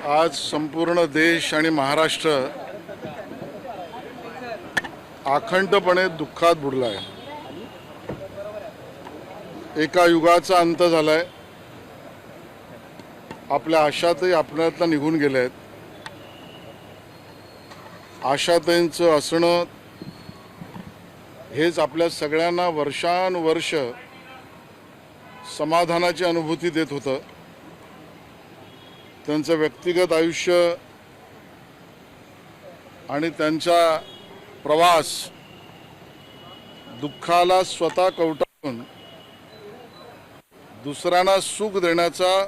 आज संपूर्ण देश आणि महाराष्ट्र अखंडपणे दुःखात बुडला आहे। एका युगाचा अंत झालाय। आपल्या आशातही आपल्यातनं निघून गेले आहेत। आशाताईंचं असणं हेच आपल्या सगळ्यांना वर्षानुवर्ष समाधानाची अनुभूती देत होतं। त्यांचं व्यक्तिगत आयुष्य आणि त्यांचा प्रवास दुःखाला स्वतः कवटाळून दुसऱ्यांना सुख देण्याचा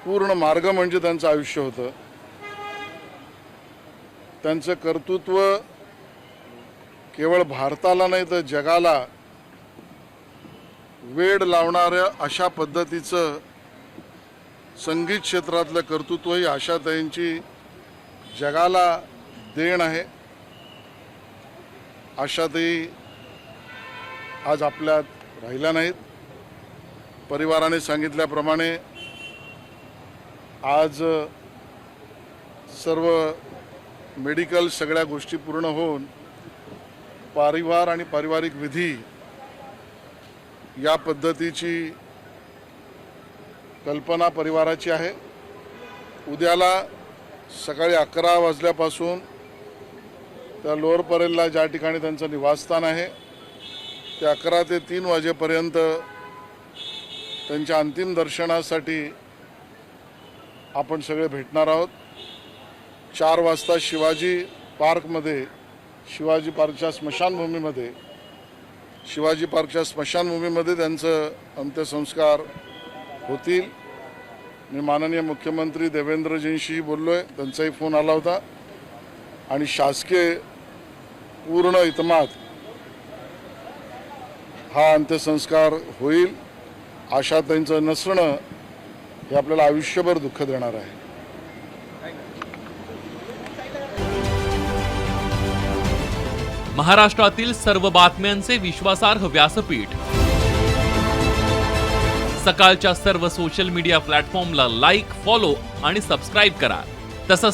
पूर्ण मार्ग म्हणजे त्यांचं आयुष्य होतं। त्यांचं कर्तृत्व केवळ भारताला नाही तर जगाला वेड लावणाऱ्या अशा पद्धतीचं संगीत क्षेत्रातलं कर्तृत्व ही आशाताईंची जगाला देण आहे। आशाताई आज आपल्यात राहिल्या नाहीत। परिवाराने सांगितल्याप्रमाणे आज सर्व मेडिकल सगळ्या गोष्टी पूर्ण होऊन परिवार आणि पारिवारिक विधी या पद्धतीची कल्पना परिवाराची आहे। उद्याला सकाळी 11 वाजल्यापासून त्या लोअर परेलला ज्या ठिकाणी त्यांचं निवासस्थान आहे ते 11 ते 3 वाजेपर्यंत त्यांच्या अंतिम दर्शनासाठी आपण सगळे भेटणार आहोत। 4 वाजता शिवाजी पार्कच्या स्मशानभूमीमध्ये त्यांचं अंत्यसंस्कार होतील। मी माननीय मुख्यमंत्री देवेंद्रजींशी बोललोय, त्यांचाही फोन आला होता आणि शासकीय पूर्ण इतमात हा अंत्यसंस्कार होईल। आशाताईंचं नसणं हे आपल्याला आयुष्यभर दुःख देणार आहे। महाराष्ट्रातील सर्व बातम्यांचे विश्वासार्ह व्यासपीठ सकाळच्या सर्व सोशल मीडिया प्लॅटफॉर्मला लाईक, फॉलो आणि सबस्क्राईब करा। तसंच